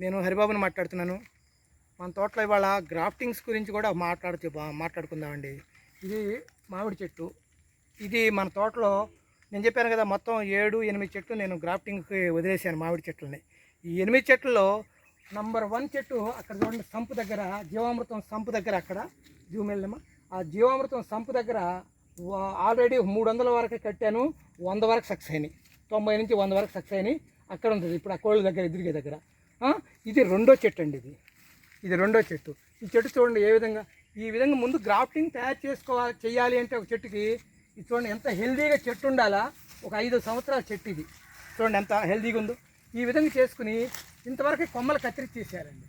నేను హరిబాబుని మాట్లాడుతున్నాను. మన తోటలో ఇవాళ గ్రాఫ్టింగ్స్ గురించి కూడా మాట్లాడుకుందామండి. ఇది మామిడి చెట్టు. ఇది మన తోటలో నేను చెప్పాను కదా, మొత్తం 7-8 చెట్లు నేను గ్రాఫ్టింగ్కి వదిలేసాను మామిడి చెట్లని. ఈ 8 చెట్లలో నంబర్ 1 చెట్టు అక్కడ చూడండి, సంపు దగ్గర, జీవామృతం సంపు దగ్గర, అక్కడ జూమ్ వెళ్ళమ్మా, ఆ జీవామృతం సంపు దగ్గర ఆల్రెడీ 300 వరకు కట్టాను. 100 వరకు సక్సెస్ అయినాయి, 90 నుంచి 100 వరకు సక్సెస్ అయినాయి. అక్కడ ఉంటుంది ఇప్పుడు ఆ కోళ్ళ దగ్గర, ఎదురుగే దగ్గర. ఇది రెండో చెట్టు అండి. ఇది రెండో చెట్టు. ఈ చెట్టు చూడండి ఈ విధంగా ముందు గ్రాఫ్టింగ్ తయారు చేయాలి అంటే ఒక చెట్టుకి ఇది చూడండి ఎంత హెల్దీగా చెట్టు ఉండాలా. ఒక 5 సంవత్సరాల చెట్టు ఇది చూడండి ఎంత హెల్దీగా ఉందో. ఈ విధంగా చేసుకుని ఇంతవరకు కొమ్మలు కత్తిరించేసారండి.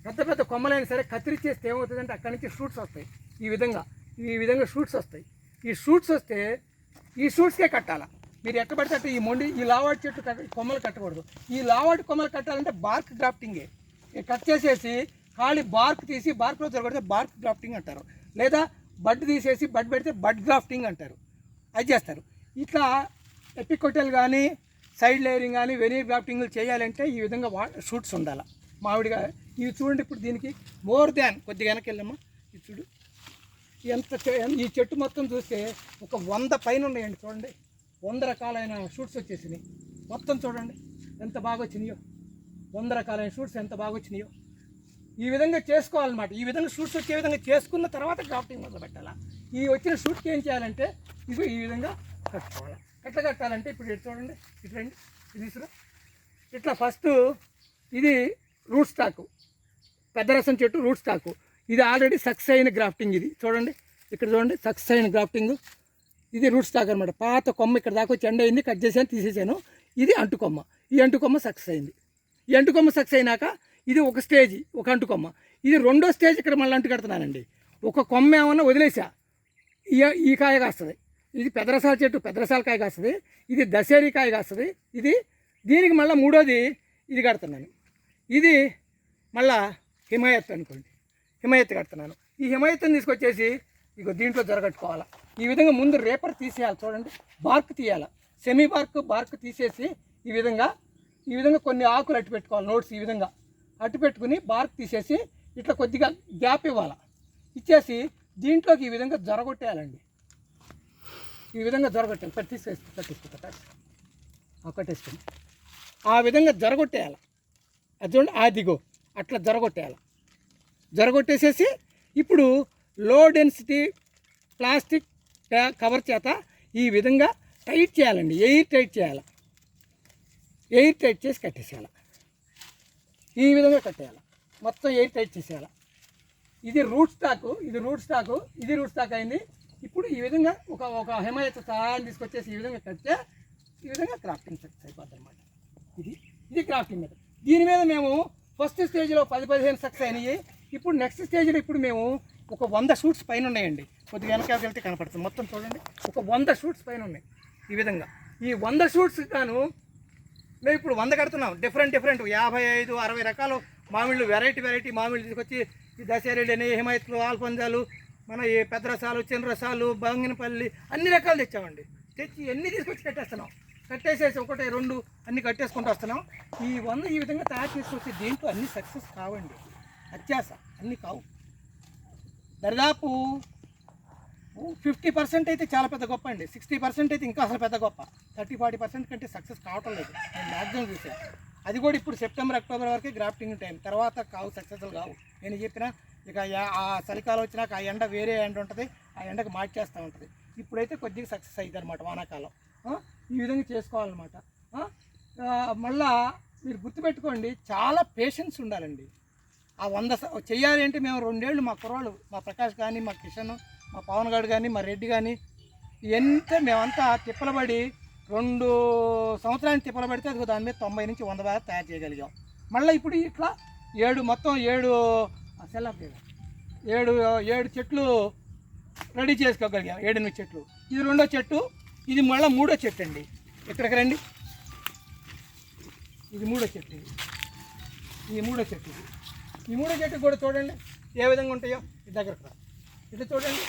పెద్ద పెద్ద కొమ్మలైనా సరే కత్తిరించేస్తే ఏమవుతుందంటే అక్కడి నుంచి షూట్స్ వస్తాయి. ఈ విధంగా షూట్స్ వస్తాయి. ఈ షూట్స్ వస్తే ఈ షూట్స్కే కట్టాలా. మీరు ఎక్కడ పడితే ఈ లావాటి చెట్టు కొమ్మలు కట్టకూడదు. ఈ లావాటి కొమ్మలు కట్టాలంటే బార్క్ గ్రాఫ్టింగే. కట్ చేసేసి ఖాళీ బార్క్ తీసి బార్క్లో జరగడితే బార్క్ గ్రాఫ్టింగ్ అంటారు. లేదా బడ్ తీసేసి బడ్ పెడితే బడ్ గ్రాఫ్టింగ్ అంటారు. అది చేస్తారు. ఇట్లా ఎపికోటల్ కానీ సైడ్ లేయరింగ్ కానీ వెనీర్ గ్రాఫ్టింగ్లు చేయాలంటే ఈ విధంగా షూట్స్ ఉండాలి. మామిడిగా ఇవి చూడండి. ఇప్పుడు దీనికి మోర్ దాన్ కొద్దిగా వెనక్కి వెళ్ళమ్మా. ఇది చూడు ఈ చెట్టు మొత్తం చూస్తే ఒక 100 పైన ఉన్నాయండి. చూడండి 100 రకాలైన షూట్స్ వచ్చేసినాయి. మొత్తం చూడండి ఎంత బాగా వచ్చినాయో. 100 రకాలైన షూట్స్ ఎంత బాగా వచ్చినాయో. ఈ విధంగా చేసుకోవాలన్నమాట. ఈ విధంగా షూట్స్ వచ్చే విధంగా చేసుకున్న తర్వాత గ్రాఫ్టింగ్ మొదలు పెట్టాలా. ఈ వచ్చిన షూట్కి ఏం చేయాలంటే ఈ విధంగా కట్టుకోవాలి. ఎట్లా కట్టాలంటే ఇప్పుడు ఇటు చూడండి, ఇటు రండి, ఇది తీసుకురా. ఇట్లా ఫస్ట్ ఇది రూట్ స్టాకు, పెద్ద రసం చెట్టు రూట్ స్టాకు. ఇది ఆల్రెడీ సక్సెస్ అయిన గ్రాఫ్టింగ్. ఇది చూడండి, ఇక్కడ చూడండి సక్సెస్ అయిన గ్రాఫ్టింగ్. ఇది రూట్ స్టాక్ అనమాట. పాత కొమ్మ ఇక్కడ దాకా వచ్చి ఎండ అయింది, కట్ చేసాను, తీసేసాను. ఇది అంటుకొమ్మ. ఈ అంటుకొమ్మ సక్సెస్ అయింది. ఈ అంటుకొమ్మ సక్సెస్ అయినాక ఇది ఒక స్టేజ్, ఒక అంటుకొమ్మ. ఇది రెండో స్టేజ్. ఇక్కడ మళ్ళీ అంటు కడుతున్నానండి. ఒక కొమ్మ ఏమన్నా వదిలేసా ఈ కాయ కాస్తుంది. ఇది పెద్దరసాల చెట్టు, పెద్దరసాల కాయ కాస్తుంది. ఇది దశేరి కాయ కాస్తుంది. దీనికి మళ్ళీ మూడోది ఇది కడుతున్నాను. ఇది మళ్ళా హిమాయత్ అనుకోండి, హిమాయత్ కడుతున్నాను. ఈ హిమాయత్ని తీసుకొచ్చేసి దీంట్లో జరగట్టుకోవాలి. ఈ విధంగా ముందు రేపర్ తీసేయాలి. చూడండి, బార్క్ తీయాలి. సెమీ బార్క్ తీసేసి ఈ విధంగా కొన్ని ఆకులు అట్టు పెట్టుకోవాలి. నోట్స్ ఈ విధంగా అట్టు పెట్టుకుని బార్క్ తీసేసి ఇట్లా కొద్దిగా గ్యాప్ ఇవ్వాలి. ఇచ్చేసి దీంట్లోకి ఈ విధంగా జరగొట్టేయాలండి. ఈ విధంగా జరగొట్టాలి. కట్టేసుకుంటా కట్టేసుకుని ఆ విధంగా జరగొట్టేయాలి. అది చూడండి, అదిగో అట్లా జరగొట్టేయాలి. జరగొట్టేసేసి ఇప్పుడు లో డెన్సిటీ ప్లాస్టిక్ కవర్ చేత ఈ విధంగా టైట్ చేయాలండి. ఎయిర్ టైట్ చేయాలి. ఎయిర్ టైట్ చేసి కట్టేసేయాలి. ఈ విధంగా కట్టేయాలి. మొత్తం ఎయిర్ టైట్ చేసేయాలి. ఇది రూట్ స్టాకు, ఇది రూట్ స్టాక్ అయింది. ఇప్పుడు ఈ విధంగా ఒక హిమాయత్ సహాయం తీసుకొచ్చేసి ఈ విధంగా కడితే ఈ విధంగా క్రాఫ్టింగ్ సక్సెస్ అయిపోద్ది అనమాట. ఇది క్రాఫ్టింగ్ మీద. దీని మీద మేము ఫస్ట్ స్టేజ్లో 10-15 సక్సెస్ అయినాయి. ఇప్పుడు నెక్స్ట్ స్టేజ్లో ఇప్పుడు మేము ఒక 100 షూట్స్ పైన ఉన్నాయండి. కొద్దిగా వెనకాల వెళ్తే కనపడుతుంది. మొత్తం చూడండి, ఒక 100 షూట్స్ పైన ఉన్నాయి. ఈ విధంగా ఈ 100 షూట్స్ గాను మేము ఇప్పుడు 100 కడుతున్నాం. డిఫరెంట్ 55-60 రకాలు మామిళ్ళు, వెరైటీ మామిళ్ళు తీసుకొచ్చి ఈ దశేరేడు అని, హిమాయత్లు, ఆల్పంజాలు, మన ఈ పెద్ద రసాలు, చిన్న రసాలు, బంగినపల్లి అన్ని రకాలు తెచ్చామండి. తెచ్చి అన్నీ తీసుకొచ్చి కట్టేస్తున్నాం. కట్టేసేసి 1-2 అన్నీ కట్టేసుకుంటూ వస్తున్నాం. ఈ 100 ఈ విధంగా తయారు చేసుకొచ్చి దీంట్లో అన్ని సక్సెస్ కావండి. అత్యాస అన్నీ కావు. దరిదాపు 50% అయితే చాలా పెద్ద గొప్ప అండి. 60% అయితే ఇంకా అసలు పెద్ద గొప్ప. 30-40% కంటే సక్సెస్ కావటం లేదు. నేను మ్యాక్సిమం చూసాను. అది కూడా ఇప్పుడు సెప్టెంబర్, అక్టోబర్ వరకే గ్రాఫ్టింగ్ టైం. తర్వాత కావు, సక్సెస్లు కావు. నేను చెప్పిన ఇక ఆ చలికాలం వచ్చినాక ఆ ఎండ వేరే ఎండ ఉంటుంది, ఆ ఎండకు మార్చేస్తూ ఉంటుంది. ఇప్పుడైతే కొద్దిగా సక్సెస్ అవుతుంది అనమాట వానాకాలం. ఈ విధంగా చేసుకోవాలన్నమాట. మళ్ళా మీరు గుర్తుపెట్టుకోండి, చాలా పేషెన్స్ ఉండాలండి. ఆ 100 చెయ్యాలి అంటే మేము 2 ఏళ్ళు మా కుర్రాళ్ళు, మా ప్రకాష్ కానీ, మా కిషన్, మా పవన్ గారు కానీ, మా రెడ్డి కానీ మేమంతా తిప్పలబడి 2 సంవత్సరానికి తిప్పలబడితే అది దాని మీద 90 నుంచి 100 దాకా తయారు చేయగలిగాం. మళ్ళీ ఇప్పుడు ఇట్లా 7 చెట్లు రెడీ చేసుకోగలిగాం. 7-8 చెట్లు. ఇది రెండో చెట్టు. ఇది మళ్ళీ మూడో చెట్టు అండి. ఇక్కడికి రండి. ఇది మూడో చెట్టు. ఈ మూడో చెట్టు కూడా చూడండి ఏ విధంగా ఉంటాయో. ఈ దగ్గరకు ఇట్లా చూడండి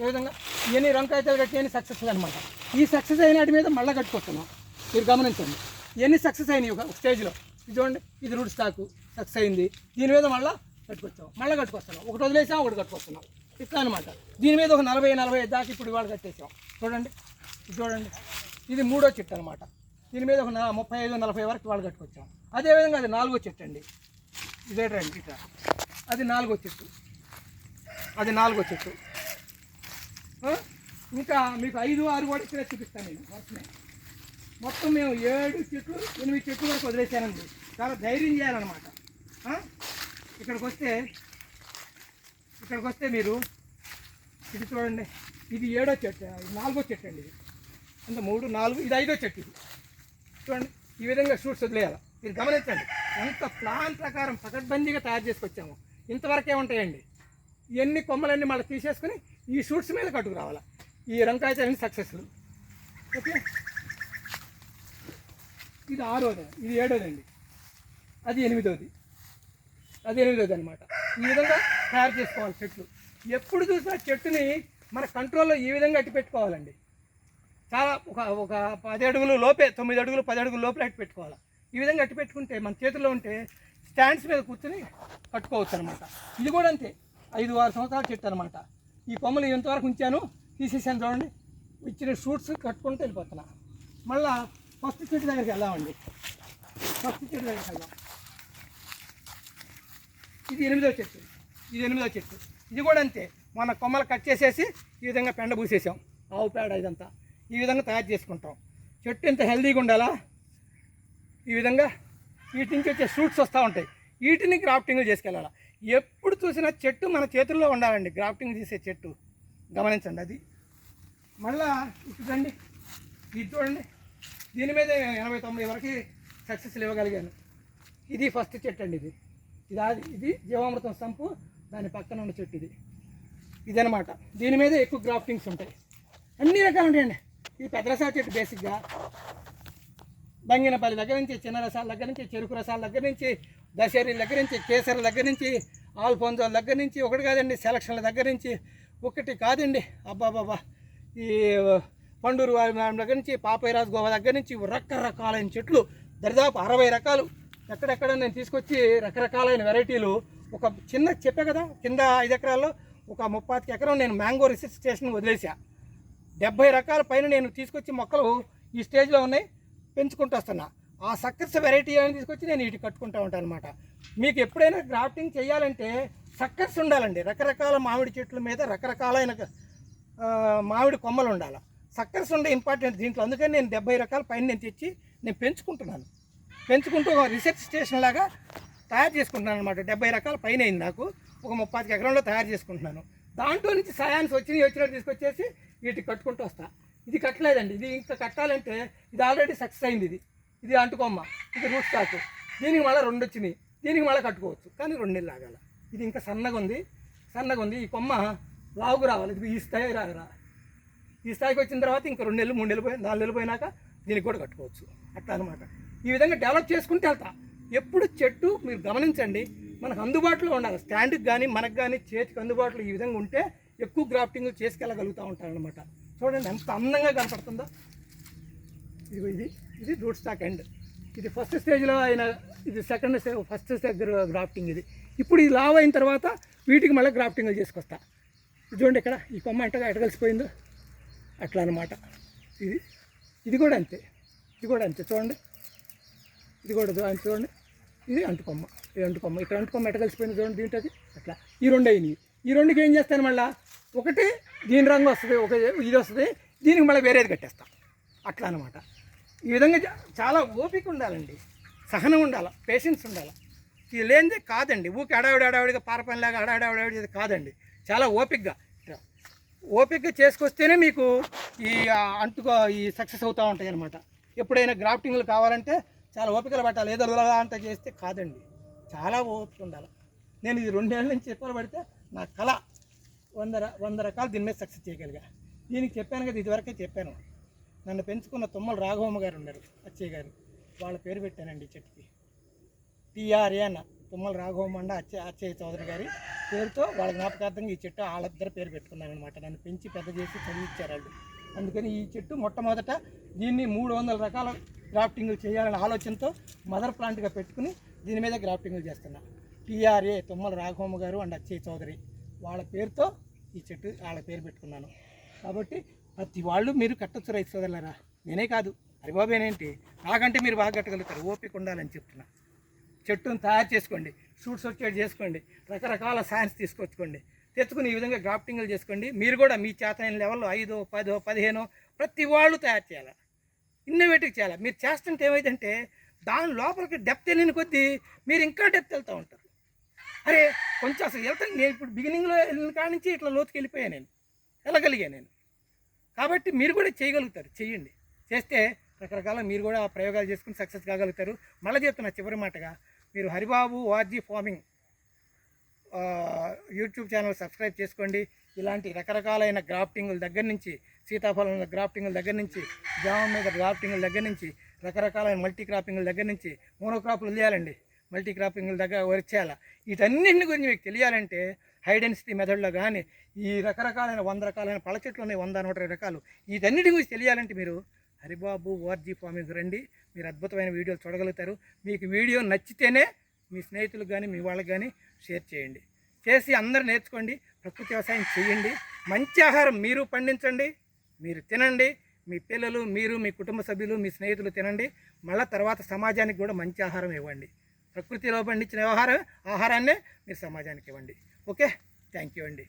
ఏ విధంగా. ఇవన్నీ రంకాయతలు కట్టి సక్సెస్ అనమాట. ఈ సక్సెస్ అయిన వాటి మీద మళ్ళీ కట్టుకొస్తున్నాం. మీరు గమనించండి, ఇవన్నీ సక్సెస్ అయినాయి ఒక స్టేజ్లో. ఇది చూడండి, ఇది రూట్ స్టాకు సక్సెస్ అయింది. దీని మీద మళ్ళీ కట్టుకొస్తున్నాం. ఒకటి వదిలేసాం, ఒకటి కట్టుకొస్తున్నాం. ఇట్లా అనమాట. దీని మీద ఒక 40-45 దాకా ఇప్పుడు ఇవాళ కట్టేసాం. చూడండి, ఇది చూడండి, ఇది 3వ చెట్టు అనమాట. దీని మీద ఒక 35-40 వరకు వాళ్ళు కట్టుకొచ్చాం. అదేవిధంగా అది 4వ చెట్టు అండి. ఇదేటండి ఇట్లా, అది 4వ చెట్టు. ఇంకా మీకు 5-6 కూడా ఇక్కడ చూపిస్తాను నేను వస్తున్నాయి. మొత్తం మేము 7-8 చెట్లు వరకు వదిలేసానండి. చాలా ధైర్యం చేయాలన్నమాట. ఇక్కడికి వస్తే మీరు ఇది చూడండి, ఇది 7వ చెట్టు, 4వ చెట్టు అండి. ఇది అంటే 3, 4, ఇది 5వ చెట్టు. ఇది చూడండి, ఈ విధంగా షూట్స్ వదిలేయాలి. మీరు గమనించండి, ఎంత ప్లాన్ ప్రకారం పకడ్బందీగా తయారు చేసుకొచ్చాము. ఇంతవరకే ఉంటాయండి. ఇవన్నీ కొమ్మలన్నీ మళ్ళీ తీసేసుకుని ఈ షూట్స్ మీద కట్టుకు రావాలి. ఈ రంకాయతలన్నీ సక్సెస్ఫుల్. ఓకే, ఇది 6వది, ఇది 7వదండి, అది 8వది అనమాట. ఈ విధంగా తయారు చేసుకోవాలి చెట్లు. ఎప్పుడు చూసినా చెట్టుని మన కంట్రోల్లో ఈ విధంగా అట్టి పెట్టుకోవాలండి. చాలా ఒక 10 అడుగులు లోపే, 9 అడుగులు 10 అడుగుల లోపల అట్టి పెట్టుకోవాలి. ఈ విధంగా అట్టి పెట్టుకుంటే మన చేతుల్లో ఉంటే స్టాండ్స్ మీద కూర్చొని కట్టుకోవచ్చు అనమాట. ఇది కూడా అంతే, 5-6 సంవత్సరాల చెట్టు అనమాట. ఈ కొమ్మలు ఎంతవరకు ఉంచాను, తీసేసాను చూడండి. ఇచ్చిన షూట్స్ కట్టుకుంటూ వెళ్ళిపోతున్నా. మళ్ళీ ఫస్ట్ చెట్టు దగ్గరికి వెళ్దామండి. ఇది 8వ చెట్టు. ఇది కూడా అంతే, మన కొమ్మలు కట్ చేసేసి ఈ విధంగా పెండ పూసేసాం. ఆవు పేడ ఇదంతా ఈ విధంగా తయారు చేసుకుంటాం. చెట్టు ఎంత హెల్దీగా ఉండాలా. ఈ విధంగా వీటి నుంచి వచ్చే షూట్స్ వస్తూ ఉంటాయి. వీటిని గ్రాఫ్టింగ్ చేసుకెళ్ళాలి. ఎప్పుడు చూసినా చెట్టు మన చేతుల్లో ఉండాలండి. గ్రాఫ్టింగ్ చేసే చెట్టు గమనించండి. అది మళ్ళా ఇటుండి, ఇది చూడండి, దీని మీద 89 వరకు సక్సెస్లు ఇవ్వగలిగాను. ఇది ఫస్ట్ చెట్టు అండి. ఇది జీవామృతం సంపు, దాని పక్కన ఉన్న చెట్టు ఇదనమాట. దీని మీద ఎక్కువ గ్రాఫ్టింగ్స్ ఉంటాయి. అన్ని రకాలు ఉంటాయండి. ఈ పెద్ద రసాల చెట్టు బేసిక్గా బంగినపల్లి దగ్గర నుంచి, చిన్న రసాల దగ్గర నుంచి, చెరుకు రసాల దగ్గర నుంచి, దశేరీల దగ్గర నుంచి, కేసర్ల దగ్గర నుంచి, ఆల్ఫోన్జోల దగ్గర నుంచి, ఒకటి కాదండి, సెలక్షన్ల దగ్గర నుంచి ఒకటి కాదండి, అబ్బాబాబా, ఈ పండూరు వారి దగ్గర నుంచి, పాపైరాజ్ గోవా దగ్గర నుంచి రకరకాలైన చెట్లు, దరిదాపు 60 రకాలు ఎక్కడెక్కడ నేను తీసుకొచ్చి రకరకాలైన వెరైటీలు. ఒక చిన్న చెప్పే కదా, కింద 5 ఎకరాల్లో ఒక 35 ఎకరం నేను మ్యాంగో రీసెర్చ్ స్టేషన్ వదిలేసా. 70 రకాల పైన నేను తీసుకొచ్చి మొక్కలు ఈ స్టేజ్లో ఉన్నాయి, పెంచుకుంటూ వస్తున్నా. ఆ సక్కర్స్ వెరైటీ అని తీసుకొచ్చి నేను వీటి కట్టుకుంటూ ఉంటాను అనమాట. మీకు ఎప్పుడైనా గ్రాఫ్టింగ్ చేయాలంటే సక్కర్స్ ఉండాలండి. రకరకాల మామిడి చెట్ల మీద రకరకాలైన మామిడి కొమ్మలు ఉండాలి. సక్కర్స్ ఉండే ఇంపార్టెంట్ దీంట్లో. అందుకని నేను 70 రకాల పైన నేను తెచ్చి నేను పెంచుకుంటూ ఒక రీసెర్చ్ స్టేషన్ లాగా తయారు చేసుకుంటున్నాను అనమాట. 70 రకాల పైన అయింది నాకు. ఒక 35 ఎకరంలో తయారు చేసుకుంటున్నాను. దాంట్లో నుంచి సయాన్స్ వచ్చినట్టు తీసుకొచ్చేసి వీటికి కట్టుకుంటూ వస్తా. ఇది కట్టలేదండి, ఇది ఇంకా కట్టాలంటే ఇది ఆల్రెడీ సక్సెస్ అయింది. ఇది అంటుకొమ్మ, ఇది రూట్ స్టాక్. దీనికి మళ్ళీ 2 వచ్చినాయి. దీనికి మళ్ళీ కట్టుకోవచ్చు, కానీ 2 నెలలు ఆగాల. ఇది ఇంకా సన్నగా ఉంది. ఈ కొమ్మ లావుకు రావాలి. ఇది ఈ స్థాయి రాగరా. ఈ స్థాయికి వచ్చిన తర్వాత ఇంకా 2 నెలలు 3 నెలలు 4 నెలలు పోయినాక దీనికి కూడా కట్టుకోవచ్చు. అట్లా అనమాట. ఈ విధంగా డెవలప్ చేసుకుంటే వెళ్తా. ఎప్పుడు చెట్టు మీరు గమనించండి, మనకు అందుబాటులో ఉండాలి. స్టాండ్కి కానీ మనకు కానీ చేతికి అందుబాటులో ఈ విధంగా ఉంటే ఎక్కువ గ్రాఫ్టింగ్ చేసుకెళ్ళగలుగుతూ ఉంటారనమాట. చూడండి ఎంత అందంగా కనపడుతుందో. ఇది రూట్ స్టాక్ ఎండ్. ఇది ఫస్ట్ స్టేజ్లో అయిన, ఇది ఫస్ట్ స్టేజ్ గ్రాఫ్టింగ్. ఇప్పుడు ఈ లావ్ అయిన తర్వాత వీటికి మళ్ళీ గ్రాఫ్టింగ్ చేసుకొస్తా. చూడండి ఇక్కడ ఈ కొమ్మ ఎట్ట కలిసిపోయిందో అట్లా అనమాట. ఇది కూడా అంతే. చూడండి, ఇది కూడా చూడండి. ఇది అంటుకొమ్మ. ఇక్కడ అంటుకొమ్మ ఎట్ట కలిసిపోయింది చూడండి దీంట్లోకి. అట్లా ఈ 2 అయినాయి. ఈ 2కి ఏం చేస్తాను, మళ్ళీ ఒకటి దీని రంగు వస్తుంది, ఒక ఇది వస్తుంది, దీనికి మళ్ళీ వేరేది కట్టేస్తా. అట్లా అనమాట. ఈ విధంగా చాలా ఓపిక ఉండాలండి, సహనం ఉండాలి, పేషెన్స్ ఉండాలి. ఇది లేనిదే కాదండి. ఊరికి అడావిడిగా పారపనిలాగా అడావిడి కాదండి. చాలా ఓపికగా చేసుకొస్తేనే మీకు ఈ సక్సెస్ అవుతూ ఉంటాయి అన్నమాట. ఎప్పుడైనా గ్రాఫ్టింగ్లు కావాలంటే చాలా ఓపికలు పట్టాలి. ఏదో అంత చేస్తే కాదండి, చాలా ఓపిక ఉండాలి. నేను ఇది 2 ఏళ్ళ నుంచి చెప్పలు పడితే నా కళ 100 రకాలు దీని మీద సక్సెస్ చేయగలిగా. దీనికి చెప్పాను కదా, ఇదివరకే చెప్పాను. నన్ను పెంచుకున్న తుమ్మల రాఘవమ్మ గారు ఉన్నారు, అచ్చయ్య గారు, వాళ్ళ పేరు పెట్టానండి ఈ చెట్టుకి. TRA అన్న తుమ్మల రాఘవమ్మ అండ అచ్చయ్య చౌదరి గారి పేరుతో వాళ్ళ జ్ఞాపకార్థంగా ఈ చెట్టు వాళ్ళిద్దరు పేరు పెట్టుకున్నాను అనమాట. నన్ను పెంచి పెద్ద చేసి చదివించారు వాళ్ళు. అందుకని ఈ చెట్టు మొట్టమొదట దీన్ని 300 రకాల గ్రాఫ్టింగ్ చేయాలనే ఆలోచనతో మదర్ ప్లాంట్గా పెట్టుకుని దీని మీద గ్రాఫ్టింగ్లు చేస్తున్నా. టీఆర్ఏ తుమ్మల రాఘవమ్మ గారు అండ్ అచ్చయ్య చౌదరి వాళ్ళ పేరుతో ఈ చెట్టు వాళ్ళ పేరు పెట్టుకున్నాను. కాబట్టి ప్రతి వాళ్ళు మీరు కట్టొచ్చు రైతు సోదరులారా. నేనే కాదు, హరిబాబేనేంటి, నాకంటే మీరు బాగా కట్టగలుగుతారు. ఓపిక ఉండాలని చెప్తున్నా. చెట్టును తయారు చేసుకోండి, షూట్స్ వచ్చేది చేసుకోండి, రకరకాల సైన్స్ తీసుకొచ్చుకోండి, తెచ్చుకుని ఈ విధంగా గ్రాఫ్టింగ్లు చేసుకోండి. మీరు కూడా మీ చేతనైన లెవెల్లో 5, 10, 15 ప్రతి వాళ్ళు తయారు చేయాలి, ఇన్నోవేటివ్ చేయాలి. మీరు చేస్తుంటే ఏమైందంటే దాని లోపలికి డెప్త్ వెళ్ళిన కొద్దీ మీరు ఇంకా డెప్త్ వెళ్తూ ఉంటారు. అరే కొంచెం అసలు వెళ్తాను, నేను ఇప్పుడు బిగినింగ్లో వెళ్ళిన కాడి నుంచి ఇట్లా లోతుకి వెళ్ళిపోయాను, నేను వెళ్ళగలిగాను నేను. కాబట్టి మీరు కూడా చేయగలుగుతారు, చెయ్యండి. చేస్తే రకరకాల మీరు కూడా ప్రయోగాలు చేసుకుని సక్సెస్ కాగలుగుతారు. మళ్ళీ చెప్తున్నా చివరి మాటగా, మీరు Haribabu RG farming YouTube channel subscribe చేసుకోండి. ఇలాంటి రకరకాలైన గ్రాఫ్టింగుల దగ్గర నుంచి, సీతాఫలం గ్రాఫ్టింగుల దగ్గర నుంచి, జామ మీద గ్రాఫ్టింగుల దగ్గర నుంచి, రకరకాలైన మల్టీ క్రాపింగుల దగ్గర నుంచి, మోనోక్రాప్లు వదిలేయాలండి, మల్టీ క్రాపింగుల దగ్గర వచ్చేయాల. వీటన్నింటి గురించి మీకు తెలియాలంటే హై డెన్సిటీ మెథడ్లో కానీ, ఈ రకరకాలైన 100 రకాలైన పళ్ళ చెట్లు ఉన్నాయి, 100, 120 రకాలు, వీటన్నిటి గురించి తెలియాలంటే మీరు హరిబాబు ఆర్జీ ఫార్మింగ్ రండి. మీరు అద్భుతమైన వీడియోలు చూడగలుగుతారు. మీకు వీడియో నచ్చితేనే మీ స్నేహితులకు కానీ మీ వాళ్ళకి కానీ షేర్ చేయండి. చేసి అందరూ నేర్చుకోండి, ప్రకృతి వ్యవసాయం చేయండి. మంచి ఆహారం మీరు పండించండి, మీరు తినండి, మీ పిల్లలు, మీరు, మీ కుటుంబ సభ్యులు, మీ స్నేహితులు తినండి. మళ్ళీ తర్వాత సమాజానికి కూడా మంచి ఆహారం ఇవ్వండి. ప్రకృతిలో పండించిన ఆహారాన్నే మీరు సమాజానికి ఇవ్వండి. ఓకే, థ్యాంక్ యూ అండి.